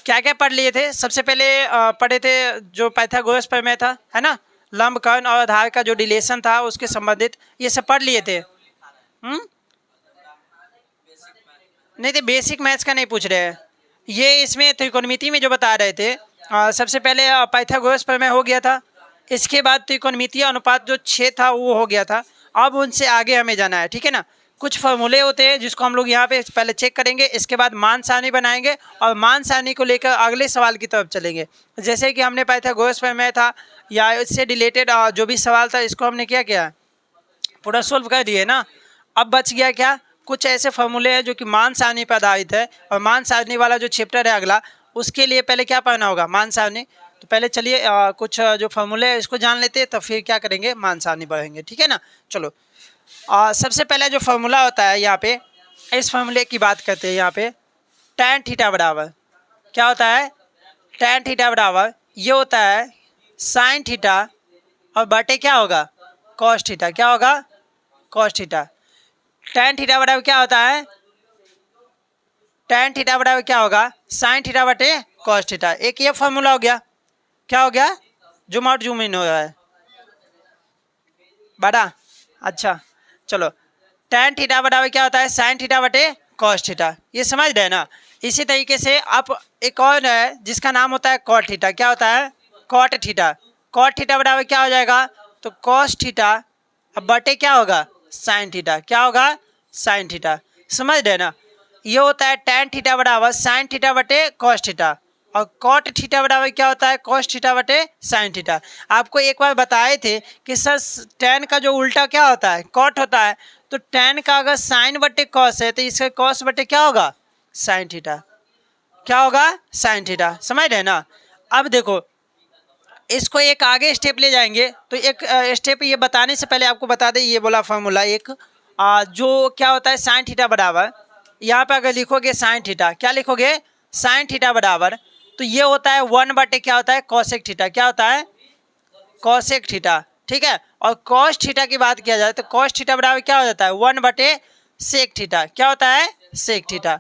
क्या क्या पढ़ लिए थे? सबसे पहले पढ़े थे जो पाइथागोरस प्रमेय था, है ना, लंब कर्ण और आधार का जो रिलेशन था उसके संबंधित, ये सब पढ़ लिए थे। नहीं तो बेसिक मैथ्स का नहीं पूछ रहे हैं, ये इसमें त्रिकोणमिति में जो बता रहे थे। सबसे पहले पाइथागोरस प्रमेय हो गया था, इसके बाद त्रिकोणमितीय अनुपात जो 6 था वो हो गया था। अब उनसे आगे हमें जाना है, ठीक है ना। कुछ फॉर्मूले होते हैं जिसको हम लोग यहाँ पे पहले चेक करेंगे, इसके बाद मान सारणी बनाएंगे और मान सारणी को लेकर अगले सवाल की तरफ चलेंगे। जैसे कि हमने पाइथागोरस प्रमेय था या इससे रिलेटेड जो भी सवाल था, इसको हमने क्या किया, पूरा सोल्व कर दिए ना। अब बच गया क्या, कुछ ऐसे फॉर्मूले हैं जो कि मान सारणी पर आधारित है, और मान सारणी वाला जो चैप्टर है अगला, उसके लिए पहले क्या पढ़ना होगा, मान सारणी। तो पहले चलिए कुछ जो फॉर्मूले है इसको जान लेते हैं, तो फिर क्या करेंगे, मान सारणी बढ़ेंगे, ठीक है ना। चलो सबसे पहले जो फॉर्मूला होता है यहाँ पे, इस फॉर्मूले की बात करते हैं। यहाँ पे tan थीटा बराबर क्या होता है, tan थीटा बराबर ये होता है sin थीटा और बटे क्या होगा, cos थीटा। क्या होगा, cos थीटा। tan थीटा बराबर क्या होता है, tan थीटा बराबर क्या होगा, sin थीटा बटे cos थीटा। एक ये फॉर्मूला हो गया। क्या हो गया, जूम आउट जूम इन हो रहा है बड़ा, अच्छा चलो। tan थीटा बराबर क्या होता है, sin थीटा बटे cos थीटा, ये समझ रहे हैं ना। इसी तरीके से आप एक और है जिसका नाम होता है cot थीटा। क्या होता है, cot थीटा। cot थीटा बराबर क्या हो जाएगा, तो cos थीटा अब बटे क्या होगा, sin थीटा। क्या होगा, sin थीटा, समझ रहे हैं ना। ये होता है tan थीटा बराबर sin थीटा बटे cos थीटा, और cot थीटा बराबर क्या होता है, cos थीटा बटे sin थीटा। आपको एक बार बताए थे कि सर tan का जो उल्टा क्या होता है, cot होता है, तो tan का अगर sin बटे cos है तो इसका cos बटे क्या होगा, sin थीटा। क्या होगा, sin थीटा, समझ रहे हैं ना। अब देखो इसको एक आगे स्टेप ले जाएंगे, तो एक स्टेप ये बताने से पहले आपको बता दें, ये बोला फॉर्मूला एक जो क्या होता है, sin थीटा बराबर, यहाँ पे अगर लिखोगे sin थीटा, क्या लिखोगे, sin थीटा बराबर, तो ये होता है 1 बटे क्या होता है, cosec थीटा। क्या होता है, cosec थीटा, ठीक है। और cos थीटा की बात किया जाए तो cos थीटा बराबर क्या हो जाता है, 1 बटे sec थीटा। क्या होता है, sec थीटा।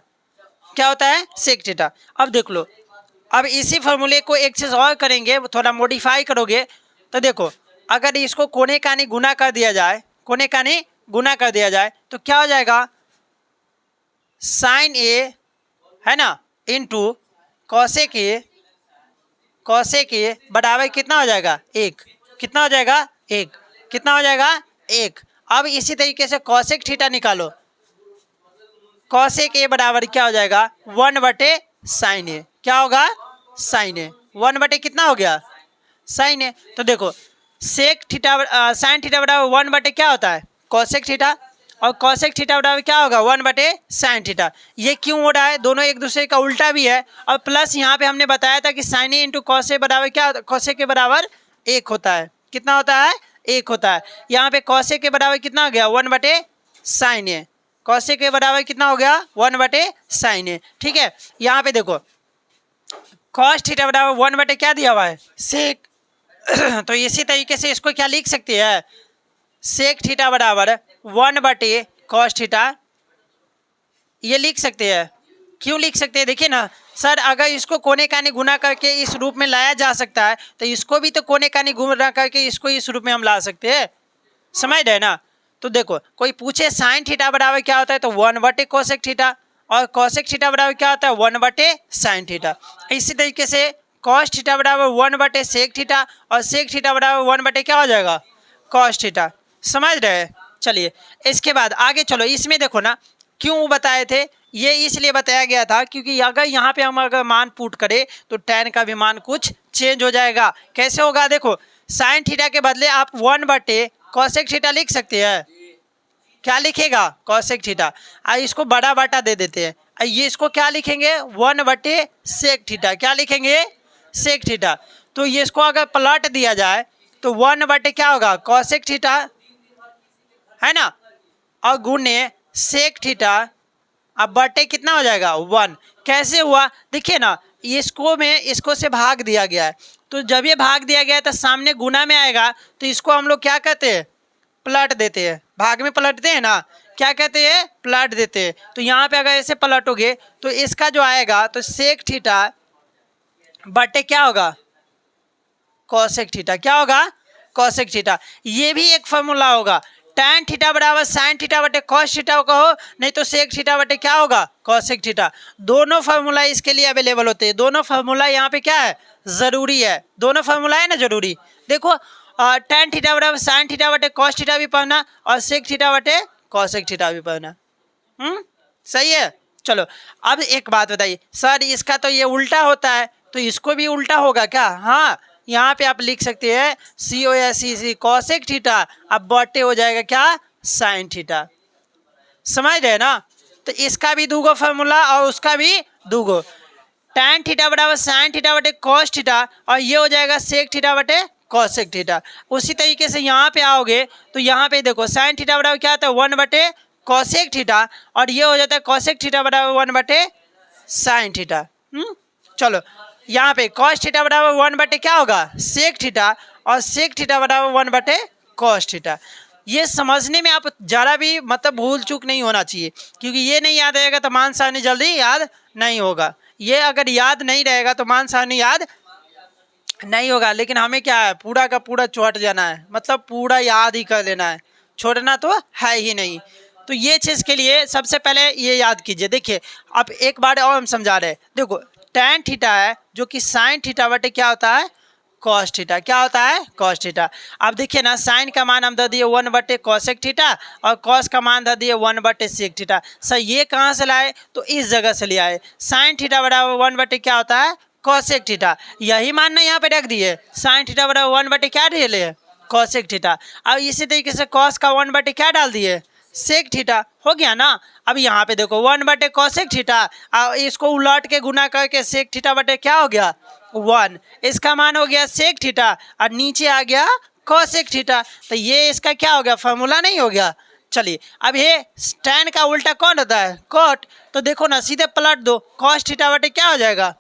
क्या होता है, sec थीटा। अब देख लो, अब इसी फॉर्मूले को एक चीज और करेंगे, थोड़ा मॉडिफाई करोगे तो देखो, अगर इसको कोने कानी गुना कर दिया जाए, कोने कानी गुना कर दिया जाए तो क्या हो जाएगा, साइन ए, है ना, इंटू कॉसेक ए, कॉसेक ए बराबर कितना हो जाएगा, एक। कितना हो जाएगा, एक। कितना हो जाएगा, एक। अब इसी तरीके से कॉसेक थीटा निकालो, कॉसेक ए बराबर क्या हो जाएगा, 1 बटे साइन ए। क्या होगा, साइन ए। 1 बटे कितना हो गया, साइन ए। तो देखो सेक थीटा साइन थीटा बराबर 1 बटे क्या होता है, कॉसेक थीटा, और कॉसेक थीटा बराबर क्या होगा, 1 बटे साइन थीटा। ये क्यों हो रहा है, दोनों एक दूसरे का उल्टा भी है, और प्लस यहाँ पे हमने बताया था कि साइन ए इंटू कॉसे बराबर क्या, कॉसे के बराबर एक होता है। कितना होता है, एक होता है। यहाँ पे कॉसे के बराबर कितना हो गया, 1 बटे साइन ए। कॉसे के बराबर कितना हो गया, 1 बटे साइन ए, ठीक है। यहाँ पे देखो कॉस थीटा बराबर 1 बटे क्या दिया हुआ है, सेक। तो इसी तरीके से इसको क्या लिख सकते हैं, सेक थीटा बराबर 1 बटे कॉस थीटा, ये लिख सकते हैं। क्यों लिख सकते हैं, देखिए ना सर, अगर इसको कोने कानी गुना करके इस रूप में लाया जा सकता है, तो इसको भी तो कोने कानी गुना करके इसको इस रूप में हम ला सकते हैं, समझ रहे ना। तो देखो कोई पूछे साइन थीटा बराबर क्या होता है, तो 1 बटे कोसेक थीटा, और कोसेक थीटा बराबर क्या होता है, 1 बटे साइन थीटा। इसी तरीके से कॉस थीटा बराबर 1 बटे सेक थीटा, और सेक थीटा बराबर 1 बटे क्या हो जाएगा, कॉस थीटा। समझ रहे हैं। चलिए इसके बाद आगे चलो, इसमें देखो ना क्यों बताए थे, ये इसलिए बताया गया था क्योंकि अगर यहाँ पे हम अगर मान पुट करें तो tan का भी मान कुछ चेंज हो जाएगा। कैसे होगा, देखो साइन थीटा के बदले आप 1 बटे कॉसेक थीटा लिख सकते हैं। क्या लिखेगा, कॉसेक थीटा। इसको बड़ा बाटा दे देते हैं, ये इसको क्या लिखेंगे, 1 बटे सेक थीटा। क्या लिखेंगे, सेक थीटा। तो ये इसको अगर पलट दिया जाए तो 1 बटे क्या होगा, कॉसेक थीटा, है ना, और गुने सेक थीटा, अब बटे कितना हो जाएगा, 1। कैसे हुआ, देखिए ना, इसको में इसको से भाग दिया गया है, तो जब ये भाग दिया गया है तो सामने गुना में आएगा, तो इसको हम लोग क्या कहते हैं, पलट देते हैं। भाग में पलटते हैं ना, क्या कहते हैं, पलट देते हैं। तो यहाँ पे अगर ऐसे पलटोगे तो इसका जो आएगा, तो सेक थीटा बटे क्या होगा, कॉसेक थीटा। क्या होगा, कॉसेक थीटा। ये भी एक फॉर्मूला होगा, tan थीटा बराबर sin थीटा बटे cos थीटा कहो, नहीं तो sec थीटा बटे क्या होगा, cosec थीटा। दोनों फार्मूला इसके लिए अवेलेबल होते हैं। दोनों फार्मूला यहाँ पे क्या है, जरूरी है। दोनों फार्मूला है ना जरूरी। देखो tan थीटा बराबर sin थीटा बटे cos थीटा भी पढ़ना और sec थीटा बटे cosec थीटा भी पढ़ना। सही है। चलो अब एक बात बताइए सर, इसका तो ये उल्टा होता है, तो इसको भी उल्टा होगा क्या। हाँ, यहाँ पे आप लिख सकते हैं COSEC कॉसेक थीटा, अब बटे हो जाएगा क्या, साइन थीटा। समझ रहे ना। तो इसका भी दूगो फार्मूला और उसका भी दूगो, tan थीटा बराबर साइन थीटा बटे कॉस थीटा और ये हो जाएगा सेक थीटा बटे कॉसेक थीटा। उसी तरीके से यहाँ पे आओगे तो यहाँ पे देखो साइन थीटा बराबर क्या होता है, 1 बटे कॉसेक थीटा और ये हो जाता है कॉसेक थीटा बराबर 1 बटे साइन थीटा। चलो यहाँ पे कॉस थीटा बराबर 1 बटे क्या होगा, सेक थीटा और सेक थीटा बराबर 1 बटे कॉस थीटा। ये समझने में आप ज़रा भी मतलब भूल चूक नहीं होना चाहिए, क्योंकि ये नहीं याद रहेगा तो मान सारणी जल्दी याद नहीं होगा। ये अगर याद नहीं रहेगा तो मान सारणी याद नहीं होगा। लेकिन हमें क्या है, पूरा का पूरा चौट जाना है, मतलब पूरा याद ही कर लेना है, छोड़ना तो है ही नहीं। तो ये चीज़ के लिए सबसे पहले ये याद कीजिए। देखिए अब एक बार और हम समझा रहे हैं। देखो tan थीटा है जो कि साइन थीटा बटे क्या होता है, कॉस थीटा। क्या होता है, कॉस थीटा। अब देखिए ना, साइन का मान हम दे दिए 1 बटे कॉसेक थीटा और कॉस का मान दे दिए 1 बटे सेक थीटा। सर ये कहाँ से लाए, तो इस जगह से ले आए। साइन थीटा बराबर 1 बटे क्या होता है, कॉसेक थीटा। यही मान ना यहाँ पे रख दिए, साइन थीटा बराबर 1 बटे क्या डाले, कॉसेक थीटा। अब इसी तरीके से कॉस का 1 बटे क्या डाल दिए, सेक थीटा। हो गया ना। अब यहाँ पे देखो 1 बटे कॉसेक थीटा, इसको उलट के गुना करके सेक थीटा बटे क्या हो गया, 1। इसका मान हो गया सेक थीटा और नीचे आ गया कॉसेक थीटा। तो ये इसका क्या हो गया, फार्मूला नहीं हो गया। चलिए अब ये tan का उल्टा कौन होता है, कॉट। तो देखो ना, सीधे पलट दो, कॉस थीटा बटे क्या हो जाएगा,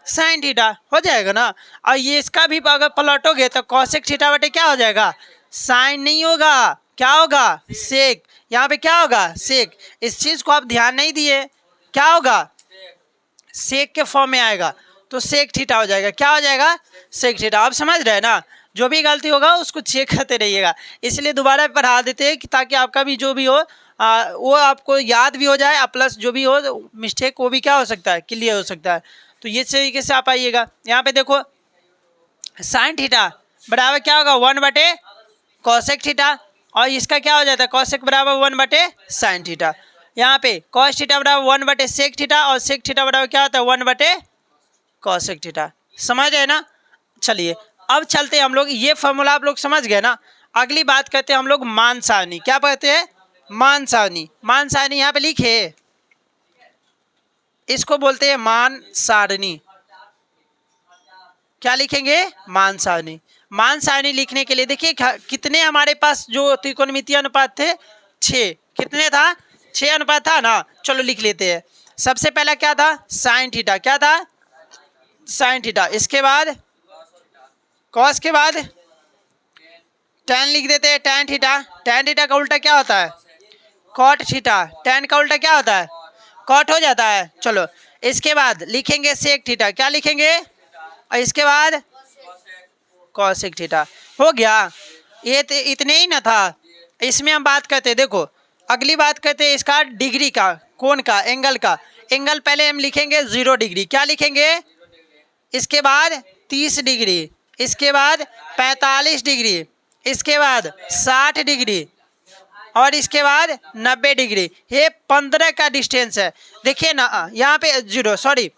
साइन थीटा हो जाएगा ना। और ये इसका भी अगर पलटोगे तो कॉसेक थीटा बटे क्या हो जाएगा, साइन नहीं होगा, क्या होगा, सेक। यहाँ पे क्या होगा, सेक। इस चीज़ को आप ध्यान नहीं दिए, क्या होगा, सेक के फॉर्म में आएगा तो सेक थीटा हो जाएगा। क्या हो जाएगा, सेक थीटा। आप समझ रहे हैं ना। जो भी गलती होगा उसको चेक करते रहिएगा, इसलिए दोबारा पढ़ा देते हैं कि ताकि आपका भी जो भी हो वो आपको याद भी हो जाए, प्लस जो भी हो मिस्टेक वो भी क्या हो सकता है, क्लियर हो सकता है। तो ये तरीके से आप आइएगा। यहाँ पे देखो साइन थीटा बराबर क्या होगा, 1 बटे कॉसेक थीटा और इसका क्या हो जाता है, कॉसेक बराबर 1 बटे साइन थीटा। यहाँ पे कॉस थीटा बराबर 1 बटे सेक थीटा और सेक थीटा बराबर क्या होता है, 1 बटे कॉसेक थीटा। समझ गए ना। चलिए अब चलते हैं हम लोग, ये फॉर्मूला आप लोग समझ गए ना। अगली बात करते हैं हम लोग मान सारणी। क्या पढ़ते हैं, मान सारणी। मान सारणी यहाँ पे लिखे, इसको बोलते हैं मान सारणी। क्या लिखेंगे, मान सारणी। मान सारणी लिखने के लिए देखिए कितने हमारे पास जो त्रिकोणमितीय अनुपात थे, 6। कितने था, 6 अनुपात था ना। चलो लिख लेते हैं। सबसे पहला क्या था, साइन थीटा। क्या था, साइन थीटा। इसके बाद कॉस के बाद tan लिख देते हैं, tan थीटा। tan थीटा का उल्टा क्या होता है, कॉट थीटा। tan का उल्टा क्या होता है, कॉट हो जाता है। चलो इसके बाद लिखेंगे सेक थीटा। क्या लिखेंगे, और इसके बाद कॉसेक थीटा। हो गया। ये तो इतने ही ना था। इसमें हम बात करते हैं, देखो अगली बात करते हैं इसका डिग्री का, कोण का, एंगल का। एंगल पहले हम लिखेंगे 0 डिग्री। क्या लिखेंगे, इसके बाद 30 डिग्री, इसके बाद 45 डिग्री, इसके बाद 60 डिग्री और इसके बाद 90 डिग्री। ये 15 का डिस्टेंस है। देखिए ना यहाँ पे 0, सॉरी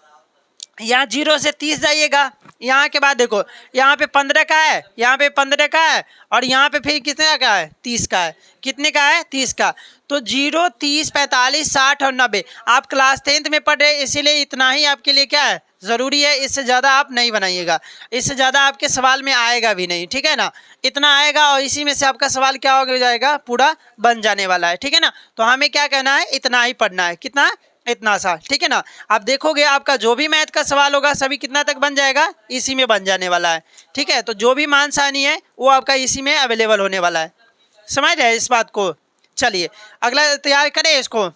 यहाँ 0 से 30 जाइएगा। यहाँ के बाद देखो यहाँ पे 15 का है, यहाँ पे 15 का है और यहाँ पे फिर कितने का है, 30 का है। कितने का है, 30 का। तो 0, 30, 45, 60 और 90 आप क्लास 10th में पढ़ रहे, इसीलिए इतना ही आपके लिए क्या है, ज़रूरी है। इससे ज़्यादा आप नहीं बनाइएगा, इससे ज़्यादा आपके सवाल में आएगा भी नहीं, ठीक है ना। इतना आएगा और इसी में से आपका सवाल क्या हो जाएगा, पूरा बन जाने वाला है, ठीक है ना। तो हमें क्या कहना है, इतना ही पढ़ना है। कितना, इतना सा, ठीक है ना। आप देखोगे आपका जो भी मैथ का सवाल होगा सभी कितना तक बन जाएगा, इसी में बन जाने वाला है, ठीक है। तो जो भी मान सारणी है वो आपका इसी में अवेलेबल होने वाला है। समझ रहे हैं इस बात को। चलिए अगला तैयार करें इसको।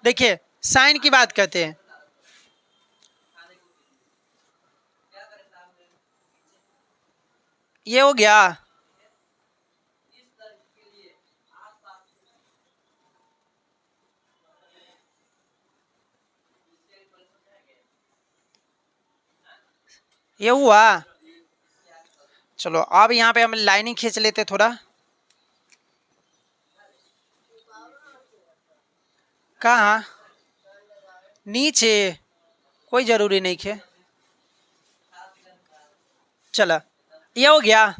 देखिए साइन की बात करते हैं। ये हो गया। ये हुआ। चलो अब यहाँ पे हम लाइनिंग खींच लेते थोड़ा। कहाँ? नीचे। कोई जरूरी नहीं है। चलो ये हो गया।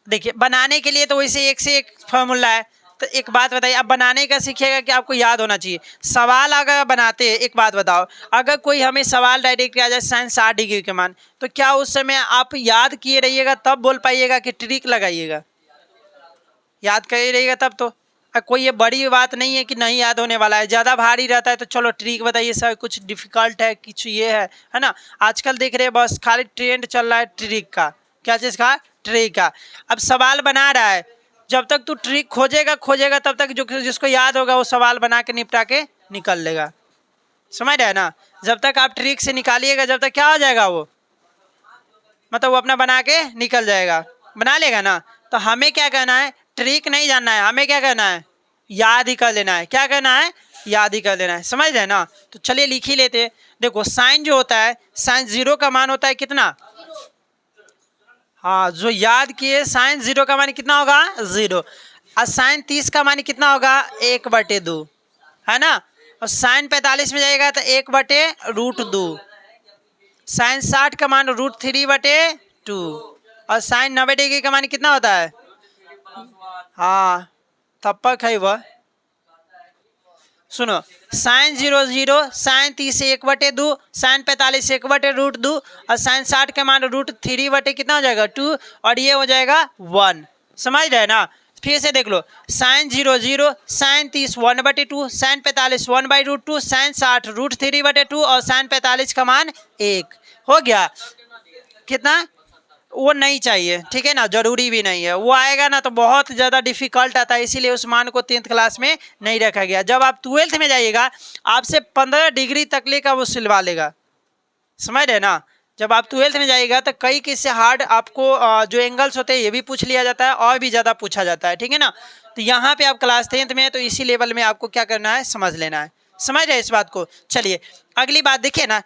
देखिए बनाने के लिए तो वैसे एक से एक फॉर्मूला है। तो एक बात बताइए, अब बनाने का सीखिएगा कि आपको याद होना चाहिए। सवाल अगर बनाते हैं, एक बात बताओ, अगर कोई हमें सवाल डायरेक्ट आ जाए साइन 60 डिग्री के मान, तो क्या उस समय आप याद किए रहिएगा तब बोल पाइएगा कि ट्रिक लगाइएगा? याद करे रहिएगा तब तो। कोई ये बड़ी बात नहीं है कि नहीं याद होने वाला है। ज़्यादा भारी रहता है तो चलो ट्रिक बताइए सर, कुछ डिफिकल्ट है, कुछ ये है ना। आजकल देख रहे हैं बस खाली ट्रेंड चल रहा है ट्रिक का। क्या चीज़ का? ट्रिक का। अब सवाल बना रहा है, जब तक तू ट्रिक खोजेगा खोजेगा तब तक जो जिसको याद होगा वो सवाल बना के निपटा के निकल लेगा। समझ रहे हैं ना? जब तक आप ट्रिक से निकालिएगा जब तक क्या हो जाएगा वो, मतलब वो अपना बना के निकल जाएगा, बना लेगा ना। तो हमें क्या करना है, ट्रिक नहीं जानना है, हमें क्या करना है, याद ही कर लेना है। क्या करना है? याद ही कर लेना है। समझ रहे हैं ना? तो चलिए लिख ही लेते हैं। देखो साइन जो होता है, साइन 0 का मान होता है कितना? हाँ, जो याद किए साइन 0 का मान कितना होगा? 0। और साइन 30 का मान कितना होगा? 1/2, है ना। और साइन 45 में जाएगा तो 1/√2। साइन 60 का मान √3/2। और साइन 90 डिग्री का मान कितना होता है? हाँ, तब है वह। सुनो, साइन 0 0, साइन 30 1/2, साइन 45 1/√2, और साइन 60 का मान √3 कितना हो जाएगा? 2। और ये हो जाएगा 1। समझ रहे ना? फिर से देख लो, साइन 0 0, साइन 30 1/2, साइन 45 1/√2, साइन 60 √3/2, और साइन 45 का मान 1 हो गया। कितना? वो नहीं चाहिए, ठीक है ना, जरूरी भी नहीं है। वो आएगा ना तो बहुत ज़्यादा डिफिकल्ट आता है, इसीलिए उस मान को 10th क्लास में नहीं रखा गया। जब आप 12th में जाइएगा आपसे 15 डिग्री तक लेकर वो सिलवा लेगा। समझ रहे ना? जब आप 12th में जाइएगा तो कई किससे हार्ड आपको जो एंगल्स होते हैं ये भी पूछ लिया जाता है और भी ज़्यादा पूछा जाता है, ठीक है ना। तो यहाँ पे आप क्लास 10th में है तो इसी लेवल में आपको क्या करना है, समझ लेना है। समझ रहे इस बात को? चलिए अगली बात देखिए ना,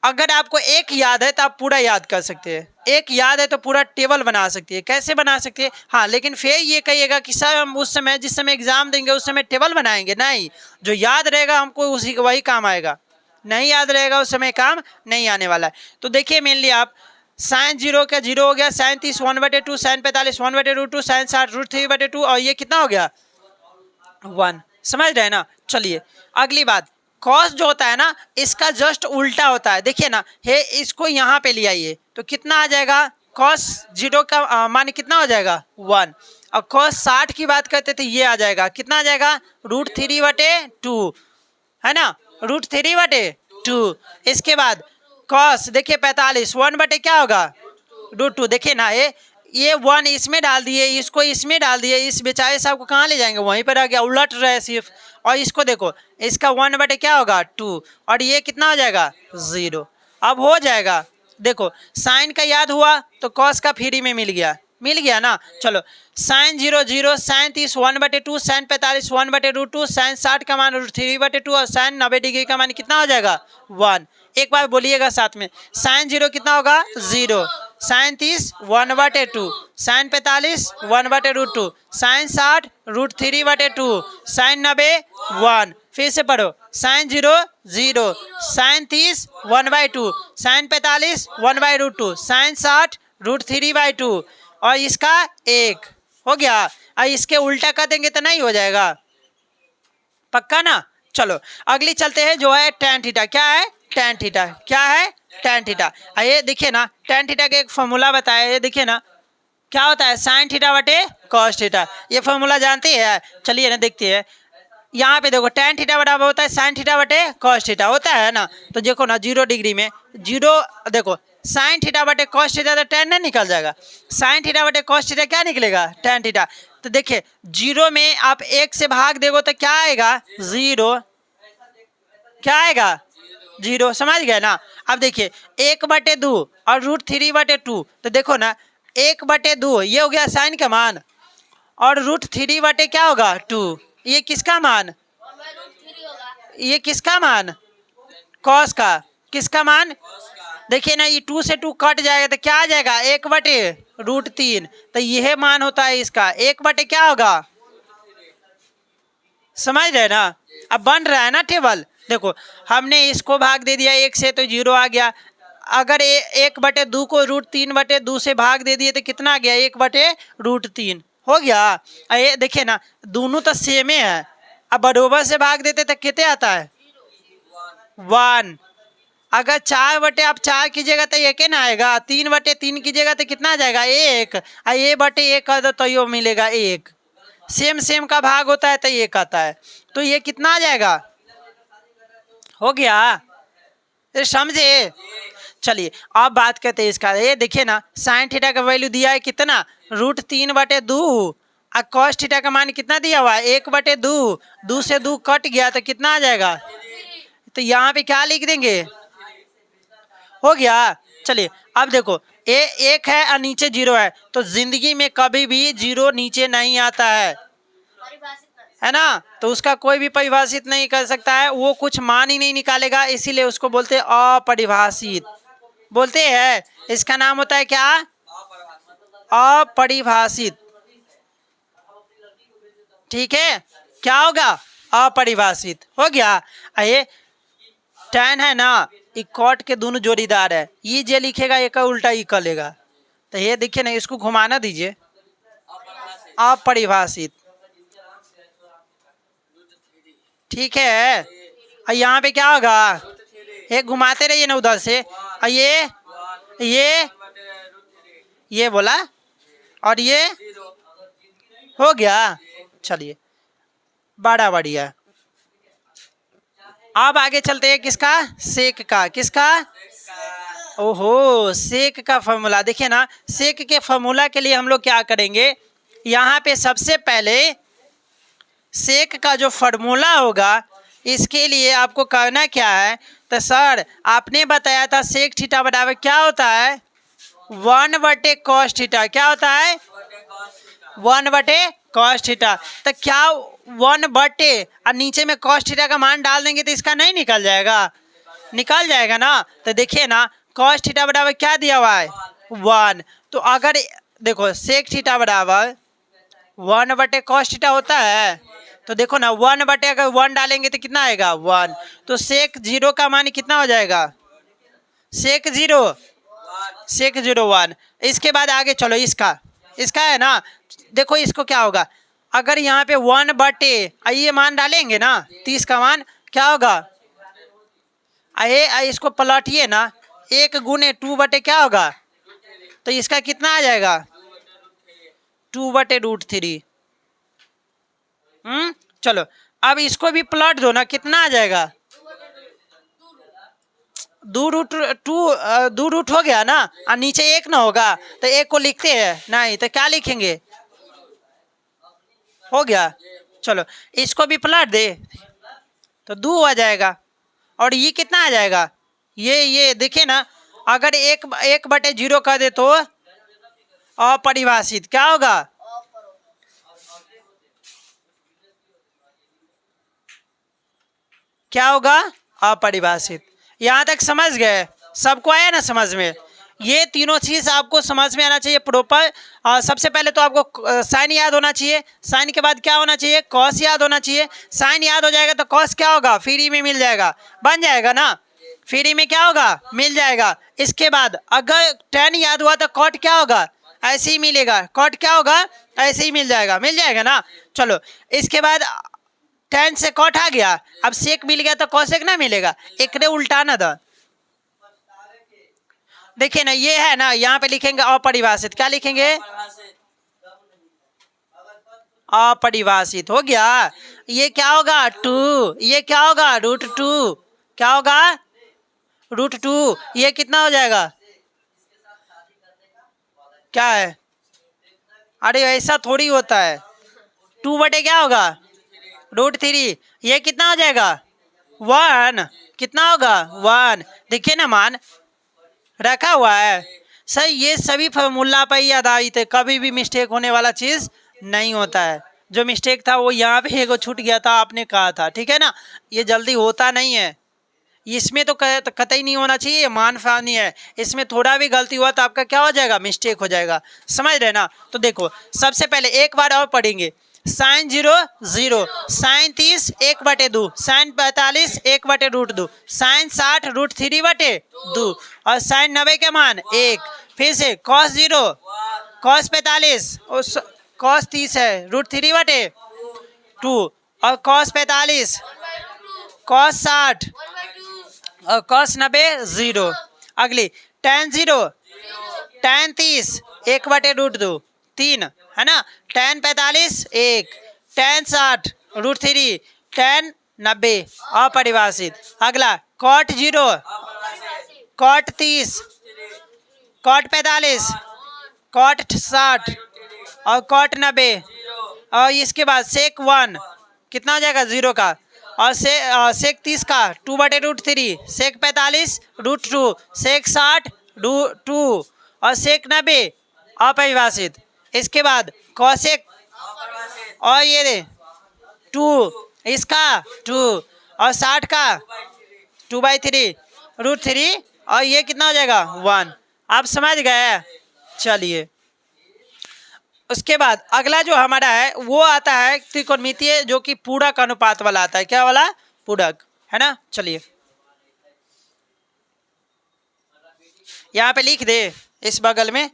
अगर आपको एक याद है तो आप पूरा याद कर सकते हैं। एक याद है तो पूरा टेबल बना सकती है। कैसे बना सकती है? हाँ, लेकिन फिर ये कहिएगा कि सर हम उस समय जिस समय एग्जाम देंगे उस समय टेबल बनाएंगे, नहीं। जो याद रहेगा हमको उसी वही काम आएगा, नहीं याद रहेगा उस समय काम नहीं आने वाला है। तो देखिए मेनली आप साइन 0 का 0 हो गया, साइन 30 1/2, साइन 45 1/√2, साइन 60 √3/2, और ये कितना हो गया? 1। समझ रहे हैं ना? चलिए अगली बात, कॉस जो होता है ना इसका जस्ट उल्टा होता है। देखिए ना, हे इसको यहाँ पे ले आइए तो कितना आ जाएगा? कॉस 0 का मान कितना हो जाएगा? 1। और कॉस 60 की बात करते तो ये आ जाएगा, कितना आ जाएगा? √3/2, है ना, √3/2। इसके बाद कॉस देखिए 45 1 क्या होगा? √2। देखिए ना, ये 1 इसमें डाल दिए, इसको इसमें डाल दिए, इस बेचारे साहब को कहाँ ले जाएंगे? वहीं पर आ गया, उलट रहे सिर्फ। और इसको देखो, इसका 1 क्या होगा? 2। और ये कितना हो जाएगा? 0। अब हो जाएगा। देखो साइन का याद हुआ तो कॉस का फ्री में मिल गया ना। चलो साइन 0 0, साइन 30 1/2, साइन 45 1/√2, साइन 60 का मान √3/2, और साइन 90 डिग्री का मान कितना हो जाएगा? 1। एक बार बोलिएगा साथ में, साइन 0 कितना होगा? 0। Sine 30 1/2, sine 45 1/√2, sine 60 √3/2, sine 90 1। फिर से पढ़ो, साइन 0 0, साइन 30 1/2, साइन 45 1/√2, साइन 60 √3/2, और इसका 1 हो गया। और इसके उल्टा कर देंगे तो नहीं हो जाएगा, पक्का ना। चलो अगली चलते हैं, जो है tan थीटा। क्या है? tan theta. क्या है? tan theta. ये देखिए ना, tan थीटा का एक फॉर्मूला बताया, ये देखिए ना क्या होता है, साइन थीटा बटे कॉस थीटा। ये फॉर्मूला जानते हैं? चलिए ना देखते हैं। यहाँ पे देखो tan थीटा बराबर होता है साइन थीटा बटे कॉस थीटा, होता है ना। तो देखो ना 0 डिग्री में 0, देखो साइन थीटा बटे कॉस थीटा तो tan नहीं निकल जाएगा। साइन थीटा बटे कॉस थीटा क्या निकलेगा? tan theta. तो देखिए 0 में आप 1 से भाग देगो तो क्या आएगा? 0। क्या आएगा? 0। समझ गए ना? अब देखिए 1/2 और √3/2, तो देखो ना 1/2 ये हो गया साइन का मान, और √3 क्या होगा 2, ये किसका मान, ये किसका मान, कॉस का, किसका मान, देखिए ना ये 2 से 2 कट जाएगा तो क्या आ जाएगा 1/√3, तो यह मान होता है इसका 1/ क्या होगा, समझ रहे ना। अब बन रहा है ना टेबल, देखो हमने इसको भाग दे दिया 1 से तो 0 आ गया, अगर 1/2 को √3/2 से भाग दे दिए तो कितना आ गया 1/√3 हो गया। ये देखिए ना दोनों तो सेम है, अब बराबर से भाग देते तो कितने आता है 1, अगर 4/4 आप 4 कीजिएगा तो एक ना आएगा, 3/3 कीजिएगा तो कितना आ जाएगा 1, और a/1 कर दो तो ये मिलेगा 1, सेम सेम का भाग होता है तो 1 आता है, तो ये कितना आ जाएगा, हो गया, ये समझे। चलिए अब बात करते हैं इसका, ये देखिए ना साइन थीटा का वैल्यू दिया है कितना √3/2, और कॉस थीटा का मान कितना दिया हुआ है 1/2, 2 से 2 कट गया तो कितना आ जाएगा, तो यहाँ पे क्या लिख देंगे, हो गया। चलिए अब देखो ये 1 है और नीचे 0 है, तो जिंदगी में कभी भी 0 नीचे नहीं आता है ना, तो उसका कोई भी परिभाषित नहीं कर सकता है, वो कुछ मान ही नहीं निकालेगा, इसीलिए उसको बोलते हैं अपरिभाषित, बोलते हैं इसका नाम होता है क्या, अपरिभाषित, ठीक है, क्या होगा अपरिभाषित, हो गया। ये tan है ना, ये कॉट के दोनों जोड़ीदार है, ये जे लिखेगा ये का उल्टा ई कर लेगा, तो ये देखिए ना इसको घुमाना दीजिए, अपरिभाषित, ठीक है। और यहाँ पे क्या होगा, ये घुमाते रहिए ना उधर से, और ये बोला, और ये हो गया। चलिए बड़ा बढ़िया, अब आगे चलते हैं किसका, सेक का, किसका, ओहो सेक का फॉर्मूला, देखिए ना सेक के फॉर्मूला के लिए हम लोग क्या करेंगे, यहाँ पे सबसे पहले सेक का जो फॉर्मूला होगा इसके लिए आपको करना क्या है, तो सर आपने बताया था सेक थीटा बराबर क्या होता है 1/cos थीटा, क्या होता है 1/cos थीटा, तो क्या 1/, और नीचे में cos थीटा का मान डाल देंगे तो इसका नहीं निकल जाएगा, निकल जाएगा ना। तो देखिए ना cos थीटा बराबर क्या दिया हुआ है 1, तो अगर देखो सेक थीटा बराबर 1/cos थीटा होता है, तो देखो ना 1/, अगर 1 डालेंगे तो कितना आएगा 1, तो सेक 0 का मान कितना हो जाएगा, सेक 0 1। इसके बाद आगे चलो इसका है ना, देखो इसको क्या होगा, अगर यहाँ पे 1/, ये मान डालेंगे ना 30 का मान क्या होगा, इसको पलटिए ना 1 गुने 2/, क्या होगा, तो इसका कितना आ जाएगा 2/√3। चलो अब इसको भी प्लॉट दो ना, कितना आ जाएगा 2√2 हो गया ना, और नीचे 1 ना होगा तो 1 को लिखते हैं नहीं तो क्या लिखेंगे, हो गया। चलो इसको भी प्लॉट दे तो 2 आ जाएगा, और ये कितना आ जाएगा, ये देखिए ना अगर 1/0 कर दे तो अपरिभाषित, क्या होगा, क्या होगा अपरिभाषित। यहाँ तक समझ गए, सबको आया ना समझ में, ये तीनों चीज आपको समझ में आना चाहिए प्रॉपर। सबसे पहले तो आपको साइन याद होना चाहिए, साइन के बाद क्या होना चाहिए कॉस याद होना चाहिए, साइन याद हो जाएगा तो कॉस क्या होगा फ्री में मिल जाएगा, बन जाएगा ना, फ्री में क्या होगा मिल जाएगा। इसके बाद अगर tan याद हुआ तो कॉट क्या होगा ऐसे ही मिलेगा, कॉट क्या होगा ऐसे ही मिल जाएगा ना। चलो इसके बाद tan से कॉट आ गया, अब सेक मिल गया तो कॉसेक ना मिलेगा, एक ने उल्टा ना था, देखिए ना ये है ना, यहाँ पे लिखेंगे अपरिभाषित, क्या लिखेंगे अपरिभाषित, हो गया। ये क्या होगा 2, ये क्या होगा √2, क्या होगा √2, ये कितना हो जाएगा, क्या है, अरे ऐसा थोड़ी होता है, 2/, क्या होगा √3, ये कितना हो जाएगा 1, कितना होगा 1, देखिए ना मान रखा हुआ है। सर ये सभी फॉर्मूला पर ही आधारित है, कभी भी मिस्टेक होने वाला चीज़ नहीं होता है। जो मिस्टेक था वो यहाँ पे एगो छूट गया था, आपने कहा था, ठीक है ना, ये जल्दी होता नहीं है। इसमें तो कतई नहीं होना चाहिए, मान फानी है। इसमें थोड़ा भी गलती हुआ तो आपका क्या हो जाएगा, मिस्टेक हो जाएगा, समझ रहे ना। तो देखो सबसे पहले एक बार और पढ़ेंगे, साइन 0 0, साइन 30 1/2, साइन 45 1/√2, साइन 60 √3/2 और साइन 90 के मान 1। फिर से कॉस 0, कॉस 45 और कॉस 30 है √3/2 और कॉस 45, कॉस 60 और कॉस 90 0। अगली tan 0, tan 30 1/√2 3 है ना, tan 45 1, tan 60 √3, tan 90 अपरिभाषित। अगला cot 0, cot 30, cot 45, cot 60 और cot 90 और इसके बाद sec 1 कितना हो जाएगा 0 का, और सेक 30 का 2/√3, सेक 45 √2, सेक 60 2 और सेक 90 अपरिभाषित। इसके बाद कॉसेक और ये दे 2, इसका 2 और 60 का 2/3 √3 और ये कितना हो जाएगा 1। आप समझ गए, चलिए। उसके बाद अगला जो हमारा है वो आता है त्रिकोणमितीय, जो कि पूरक अनुपात वाला आता है। क्या वाला, पूरक, है ना। चलिए यहाँ पे लिख दे, इस बगल में,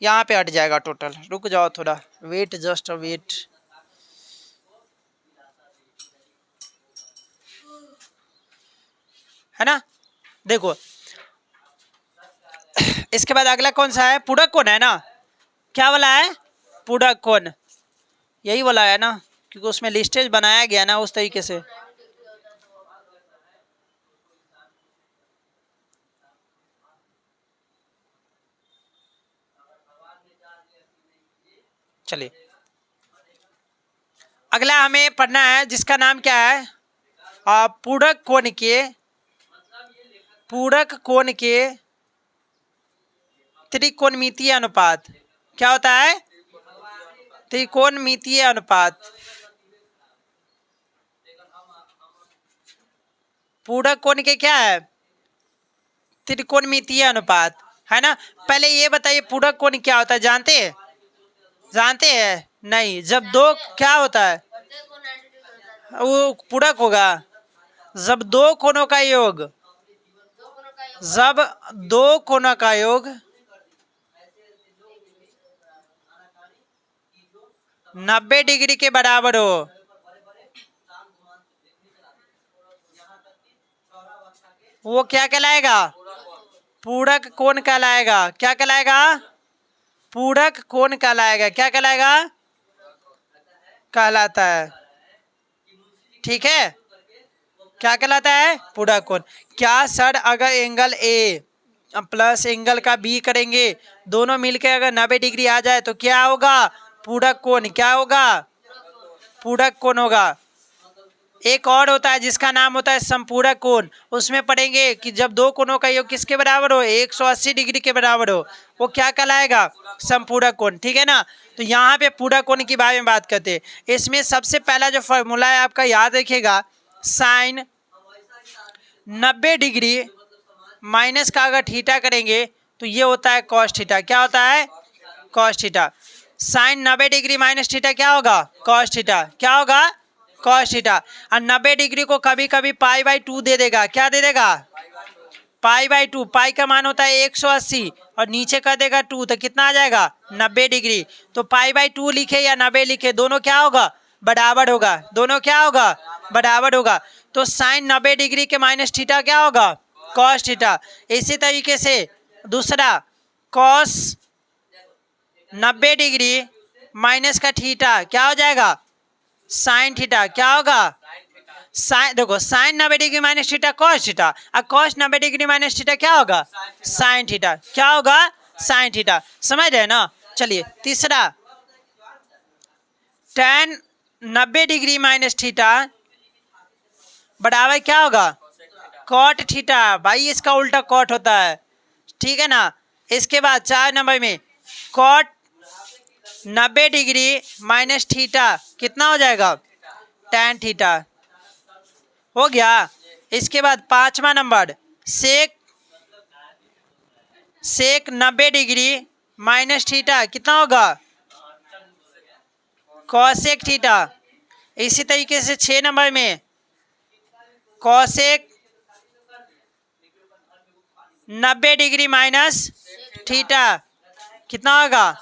यहाँ पे हट जाएगा टोटल। रुक जाओ थोड़ा, वेट, जस्ट वेट। है ना, देखो इसके बाद अगला कौन सा है, पूरक कोण है ना। क्या वाला है, पूरक कोण, यही वाला है ना, क्योंकि उसमें लिस्टेज बनाया गया ना उस तरीके से। चलिए अगला हमें पढ़ना है जिसका नाम क्या है, पूरक कोण के, पूरक कोण के त्रिकोणमितीय अनुपात। क्या होता है, त्रिकोणमितीय अनुपात। पूरक कोण के क्या है, त्रिकोणमितीय अनुपात, है ना। पहले ये बताइए पूरक कोण क्या होता है, जानते हैं, जानते हैं नहीं। जब दो क्या होता है, वो पूरक होगा जब दो कोणों का योग, जब दो कोणों का योग 90 डिग्री के बराबर हो। वो क्या कहलाएगा, पूरक कोण कहलाएगा। क्या कहलाएगा, पूरक कोण कहलाएगा। क्या कहलाएगा, कहलाता है, ठीक है। क्या कहलाता है, पूरक कोण। क्या सर अगर एंगल ए प्लस एंगल का बी करेंगे, दोनों मिलकर अगर 90 डिग्री आ जाए तो क्या होगा, पूरक कोण। क्या होगा, पूरक कोण होगा। एक और होता है जिसका नाम होता है संपूरक कोण। उसमें पढ़ेंगे कि जब दो कोणों का योग किसके बराबर हो, 180 डिग्री के बराबर हो, वो क्या कहलाएगा, संपूरक कोण, ठीक है ना। तो यहाँ पे पूरक कोण के बारे में बात करते हैं। इसमें सबसे पहला जो फॉर्मूला है आपका याद रखिएगा, साइन 90 डिग्री माइनस का अगर थीटा करेंगे तो ये होता है कॉस थीटा। क्या होता है, cos theta. Sine 90 degree minus theta क्या होगा, कॉस थीटा। क्या होगा, कॉस थीटा। और 90 डिग्री को कभी कभी π/2 दे देगा। क्या दे देगा, π/2। पाई का मान होता है 180 और नीचे कर देगा 2, तो कितना आ जाएगा 90 डिग्री। तो π/2 लिखे या 90 लिखे, दोनों क्या होगा, बराबर होगा। दोनों क्या होगा, बराबर होगा। तो साइन 90 डिग्री के माइनस थीटा क्या होगा, कॉस थीटा। इसी तरीके से दूसरा कॉस 90 डिग्री माइनस का थीटा क्या हो जाएगा, साइन थीटा। क्या होगा, साइन, देखो sine 90 degree minus theta cos theta, और कॉस 90 डिग्री माइनस थीटा क्या होगा, साइन थीटा। क्या होगा, साइन थीटा। समझ रहे ना। चलिए तीसरा, tan 90 डिग्री माइनस थीटा बराबर क्या होगा, कॉट थीटा। भाई इसका उल्टा कॉट होता है, ठीक है ना। इसके बाद 4 नंबर में कॉट 90 डिग्री माइनस थीटा कितना हो जाएगा, tan थीटा हो गया। इसके बाद 5वां नंबर सेक 90 डिग्री माइनस थीटा कितना होगा, कॉसेक थीटा। इसी तरीके से 6 नंबर में कॉसेक 90 डिग्री माइनस थीटा कितना होगा,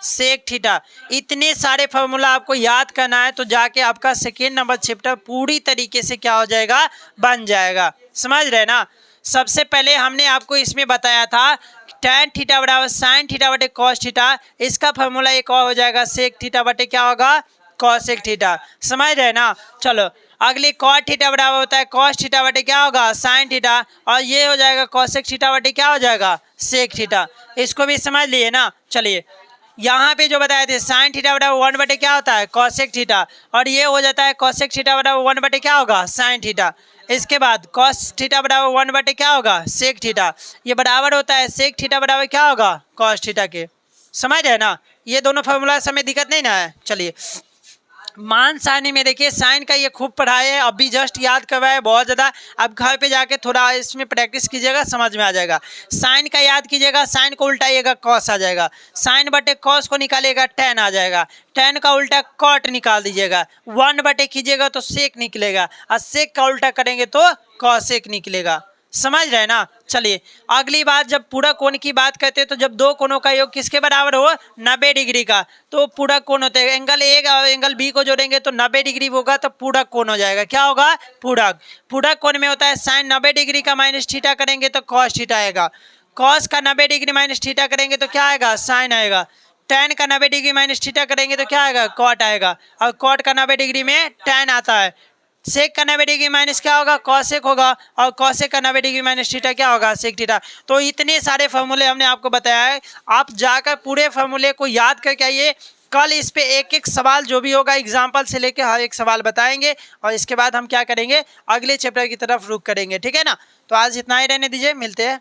सेक थीटा। इतने सारे फॉर्मूला आपको याद करना है तो जाके आपका सेकेंड नंबर चैप्टर पूरी तरीके से क्या हो जाएगा, बन जाएगा। समझ रहे ना। सबसे पहले हमने आपको इसमें बताया था tan थीटा बराबर साइन थीटा बटे कॉस थीटा, इसका फॉर्मूला एक और हो जाएगा सेक थीटा बटे क्या होगा, कॉसेक थीटा। समझ रहे ना। चलो अगली कॉट थीटा बराबर होता है कॉस थीटा बटे क्या होगा, साइन थीटा, और ये हो जाएगा कॉसेक थीटा बटे क्या हो जाएगा, सेक थीटा। इसको भी समझ लिए ना। चलिए यहाँ पे जो बताए थे साइन थीटा बराबर 1 बटे क्या होता है, कॉसेक थीटा, और ये हो जाता है कॉसेक थीटा बराबर 1 बटे क्या होगा, साइन थीटा। इसके बाद कॉस थीटा बराबर 1 बटे क्या होगा, सेक थीटा। ये बराबर होता है सेक थीटा बराबर क्या होगा, कॉस थीटा के। समझ रहे ना। ये दोनों फॉर्मूला से हमें दिक्कत नहीं ना है। चलिए मान सारणी में देखिए साइन का ये खूब पढ़ा है, अभी जस्ट याद करवाया बहुत ज़्यादा। अब घर पे जाके थोड़ा इसमें प्रैक्टिस कीजिएगा, समझ में आ जाएगा। साइन का याद कीजिएगा, साइन को उल्टाइएगा कॉस आ जाएगा, साइन बटे कॉस को निकालिएगा tan आ जाएगा, tan का उल्टा कॉट निकाल दीजिएगा, 1 बटे कीजिएगा तो सेक निकलेगा, और सेक का उल्टा करेंगे तो कॉसेक निकलेगा। समझ रहे ना। चलिए अगली बात, जब पूरा कोण की बात करते हैं तो जब दो कोणों का योग किसके बराबर हो, 90 डिग्री का, तो पूरा कोण होता है। एंगल ए और एंगल बी को जोड़ेंगे तो 90 डिग्री होगा, तो पूरा कोण हो जाएगा। क्या होगा, पूरा। पूरा कोण में होता है साइन 90 डिग्री का माइनस थीटा करेंगे तो कॉस थीटा आएगा, कॉस का 90 डिग्री माइनस थीटा करेंगे तो क्या आएगा, साइन आएगा, tan का 90 डिग्री माइनस थीटा करेंगे तो क्या आएगा, कॉट आएगा, और कॉट का 90 डिग्री में tan आता है। सेक का 90 डिग्री माइनस क्या होगा, कॉसेक होगा, और कॉसेक का 90 डिग्री माइनस थीटा क्या होगा, सेक थीटा। तो इतने सारे फॉर्मूले हमने आपको बताया है, आप जाकर पूरे फॉर्मूले को याद करके आइए। कल इस पे एक एक सवाल जो भी होगा एग्जाम्पल से लेके हर एक सवाल बताएंगे, और इसके बाद हम क्या करेंगे, अगले चैप्टर की तरफ रुख करेंगे। ठीक है ना। तो आज इतना ही रहने दीजिए, मिलते हैं।